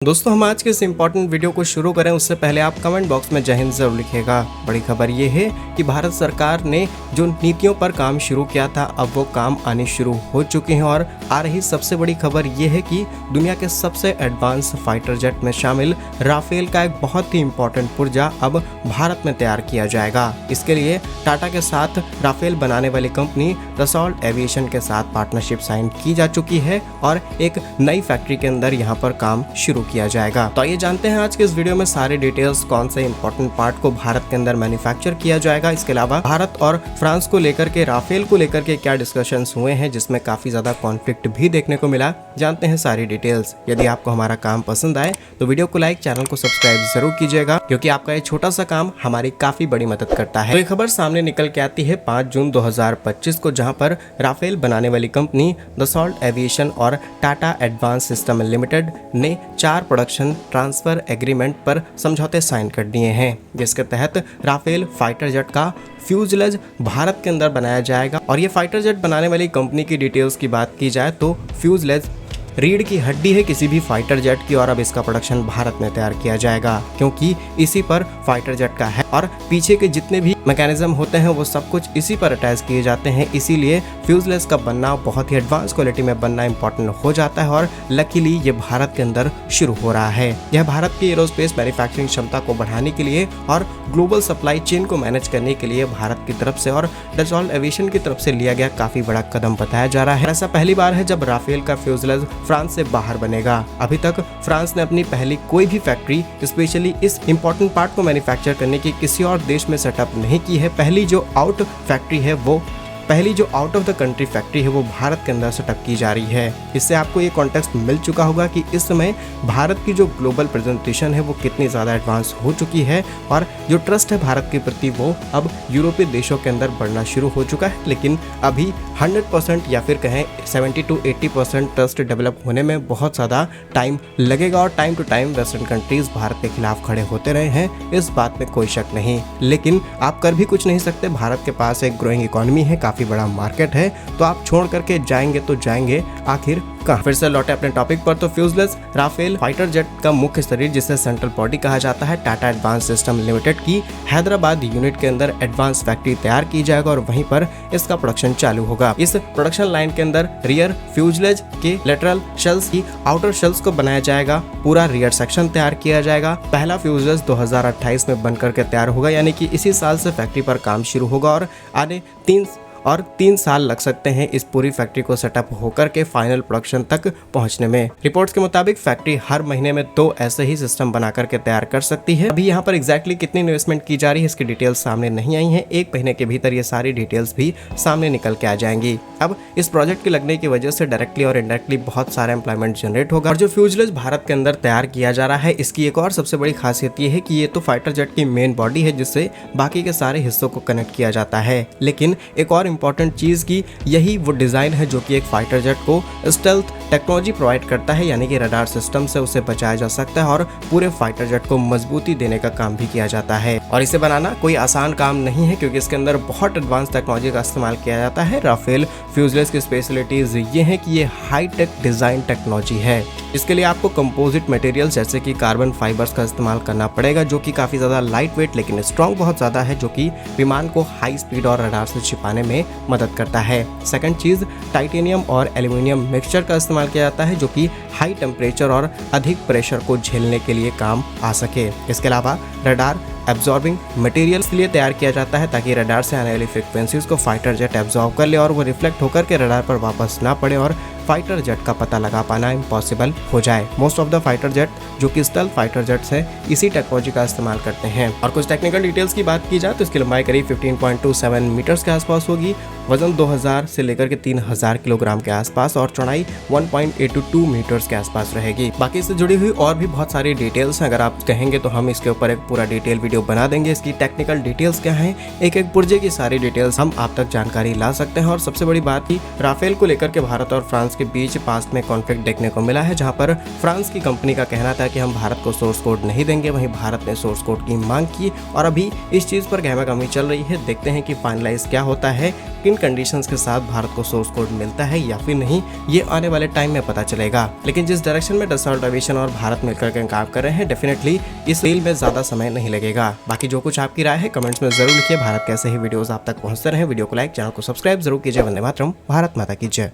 दोस्तों हम आज के इस इम्पोर्टेंट वीडियो को शुरू करें उससे पहले आप कमेंट बॉक्स में जय हिंद जरूर लिखिएगा। बड़ी खबर ये है कि भारत सरकार ने जो नीतियों पर काम शुरू किया था अब वो काम आने शुरू हो चुके हैं और आ रही सबसे बड़ी खबर ये है कि दुनिया के सबसे एडवांस फाइटर जेट में शामिल राफेल का एक बहुत ही इम्पोर्टेंट पुर्जा अब भारत में तैयार किया जाएगा। इसके लिए टाटा के साथ राफेल बनाने वाली कंपनी दसॉल्ट एविएशन के साथ पार्टनरशिप साइन की जा चुकी है और एक नई फैक्ट्री के अंदर यहाँ पर काम शुरू किया जाएगा। तो आइए जानते हैं आज के इस वीडियो में सारे डिटेल्स कौन से इंपॉर्टेंट पार्ट को भारत के अंदर मैन्युफैक्चर किया जाएगा। इसके अलावा भारत और फ्रांस को लेकर के राफेल को लेकर के क्या डिस्कशंस हुए हैं जिसमें काफी ज्यादा कॉन्फ्लिक्ट भी देखने को मिला। जानते हैं सारी डिटेल्स। यदि आपको हमारा काम पसंद आए तो वीडियो को लाइक, चैनल को सब्सक्राइब जरूर कीजिएगा क्योंकि आपका ये छोटा सा काम हमारी काफी बड़ी मदद करता है। तो ये खबर सामने निकल के आती है 5 जून 2025 को, जहां पर राफेल बनाने वाली कंपनी दसॉल्ट एविएशन और टाटा एडवांस सिस्टम लिमिटेड ने 4 प्रोडक्शन ट्रांसफर एग्रीमेंट पर समझौते साइन कर दिए हैं, जिसके तहत राफेल फाइटर जेट का फ्यूजलेज भारत के अंदर बनाया जाएगा। और ये फाइटर जेट बनाने वाली कंपनी की डिटेल्स की बात की जाए तो फ्यूजलेज रीढ़ की हड्डी है किसी भी फाइटर जेट की और अब इसका प्रोडक्शन भारत में तैयार किया जाएगा क्योंकि इसी पर फाइटर जेट का है और पीछे के जितने भी मैकेनिज्म होते हैं वो सब कुछ इसी पर अटैच किए जाते हैं। इसीलिए फ्यूजलेस का बनना बहुत ही एडवांस क्वालिटी में बनना इंपॉर्टेंट हो जाता है और लकीली ये भारत के अंदर शुरू हो रहा है। यह भारत की एरोस्पेस मैन्युफैक्चरिंग क्षमता को बढ़ाने के लिए और ग्लोबल सप्लाई चेन को मैनेज करने के लिए भारत की तरफ से और दसॉल्ट एविएशन की तरफ से लिया गया काफी बड़ा कदम बताया जा रहा है। ऐसा पहली बार है जब राफेल का फ्यूजलेज फ्रांस से बाहर बनेगा। अभी तक फ्रांस ने अपनी पहली कोई भी फैक्ट्री स्पेशली इस इंपॉर्टेंट पार्ट को मैन्युफैक्चर करने की किसी और देश में सेटअप नहीं की है। पहली जो out of the country factory है वो भारत के अंदर सेटअप की जा रही है। इससे आपको ये कॉन्टेक्स्ट मिल चुका होगा कि इस समय भारत की जो ग्लोबल प्रेजेंटेशन है वो कितनी ज़्यादा एडवांस हो चुकी है और जो ट्रस्ट है भारत के प्रति वो अब यूरोपीय देशों के अंदर बढ़ना शुरू हो चुका है। लेकिन अभी 100% या फिर कहें 70 to 80% ट्रस्ट डेवलप होने में बहुत ज़्यादा टाइम लगेगा और time to time western countries Bharat के खिलाफ खड़े होते रहे हैं, इस बात में कोई शक नहीं। लेकिन आप कर भी कुछ नहीं सकते। भारत के पास एक ग्रोइंग इकोनॉमी है, काफ़ी बड़ा मार्केट है, तो आप छोड़ करके जाएंगे तो जाएंगे आखिर कहाँ। फिर से लौटे अपने टॉपिक पर। तो फ्यूजलेस राफेल फाइटर जेट का मुख्य शरीर जिसे सेंट्रल बॉडी कहा जाता है टाटा एडवांस सिस्टम लिमिटेड की हैदराबाद यूनिट के अंदर एडवांस फैक्ट्री तैयार की जाएगा और वहीं पर इसका प्रोडक्शन चालू होगा। इस प्रोडक्शन लाइन के अंदर रियर फ्यूजलेज के लेटरल शेल्स की आउटर शेल्स को बनाया जाएगा, पूरा रियर सेक्शन तैयार किया जाएगा। पहला फ्यूजलेज 2028 में बनकर के तैयार होगा, यानी कि इसी साल से फैक्ट्री पर काम शुरू होगा और आने 3 साल लग सकते हैं इस पूरी फैक्ट्री को सेटअप होकर के फाइनल प्रोडक्शन तक पहुंचने में। रिपोर्ट्स के मुताबिक फैक्ट्री हर महीने में 2 ऐसे ही सिस्टम बना करके तैयार कर सकती है। अभी यहाँ पर एग्जैक्टली कितनी इन्वेस्टमेंट की जा रही है इसकी डिटेल्स सामने नहीं आई है। 1 महीने के भीतर ये सारी डिटेल्स भी सामने निकल के आ जाएंगी। अब इस प्रोजेक्ट के लगने की वजह से डायरेक्टली और इनडायरेक्टली बहुत सारा एम्प्लॉयमेंट जनरेट होगा। और जो फ्यूजलेज भारत के अंदर तैयार किया जा रहा है इसकी एक और सबसे बड़ी खासियत ये है कि ये तो फाइटर जेट की मेन बॉडी है जिससे बाकी के सारे हिस्सों को कनेक्ट किया जाता है। लेकिन एक और इम्पोर्टेंट चीज की यही वो डिजाइन है जो कि एक फाइटर जेट को स्टेल्थ टेक्नोलॉजी प्रोवाइड करता है, यानी कि रडार सिस्टम से उसे बचाया जा सकता है और पूरे फाइटर जेट को मजबूती देने का काम भी किया जाता है। और इसे बनाना कोई आसान काम नहीं है क्योंकि इसके अंदर बहुत एडवांस टेक्नोलॉजी का इस्तेमाल किया जाता है। राफेल फ्यूजलेज की स्पेशलिटीज ये है कि ये हाई टेक डिजाइन टेक्नोलॉजी है। इसके लिए आपको कंपोजिट मटेरियल जैसे कि कार्बन फाइबर्स का इस्तेमाल करना पड़ेगा जो कि काफी ज्यादा लाइट वेट लेकिन स्ट्रॉन्ग बहुत ज्यादा है, जो कि विमान को हाई स्पीड और रडार से छिपाने में मदद करता है। सेकंड चीज, टाइटेनियम और एल्यूमिनियम मिक्सचर का इस्तेमाल किया जाता है जो कि हाई टेम्परेचर और अधिक प्रेशर को झेलने के लिए काम आ सके। इसके अलावा रडार एब्जॉर्बिंग मटेरियल के लिए तैयार किया जाता है ताकि रडार से आने वाली फ्रिक्वेंसीज को फाइटर जेट एब्जॉर्ब कर ले और वो रिफ्लेक्ट होकर के रडार पर वापस ना पड़े और फाइटर जेट का पता लगा पाना इम्पॉसिबल हो जाए। Most of the fighter jet जो कि स्टेल्थ फाइटर जेट्स हैं इसी टेक्नोलॉजी का इस्तेमाल करते हैं। और कुछ टेक्निकल डिटेल्स की बात की जाए तो इसकी लंबाई करीब 15.27 मीटर्स के आसपास होगी, वजन 2000 से लेकर के 3000 किलोग्राम के आसपास और चौड़ाई 1.82 मीटर्स के आसपास रहेगी। बाकी इससे जुड़ी हुई और भी बहुत सारी डिटेल्स हैं, अगर आप कहेंगे तो हम इसके ऊपर एक पूरा डिटेल वीडियो बना देंगे। इसकी टेक्निकल डिटेल्स क्या हैं, एक पुर्जे की सारी डिटेल्स हम आप तक जानकारी ला सकते हैं। और सबसे बड़ी बात की राफेल को लेकर के भारत और फ्रांस के बीच पास्ट में कॉन्फ्लिक्ट देखने को मिला है, जहां पर फ्रांस की कंपनी का कहना था कि हम भारत को सोर्स कोड नहीं देंगे, वहीं भारत ने सोर्स कोड की मांग की और अभी इस चीज़ पर गहमा-गहमी चल रही है। देखते हैं कि फाइनलाइज क्या होता है, किन कंडीशंस के साथ भारत को सोर्स कोड मिलता है या फिर नहीं, ये आने वाले टाइम में पता चलेगा। लेकिन जिस डायरेक्शन में डसॉल्ट एविएशन और भारत मिलकर के काम कर रहे हैं, डेफिनेटली इस डील में ज़्यादा समय नहीं लगेगा। बाकी जो कुछ आपकी राय है कमेंट्स में जरूर लिखिए। भारत कैसे ही वीडियोस आप तक पहुंचते रहे। वीडियो को लाइक, चैनल को सब्सक्राइब जरूर कीजिए। वंदे मातरम, भारत माता की जय।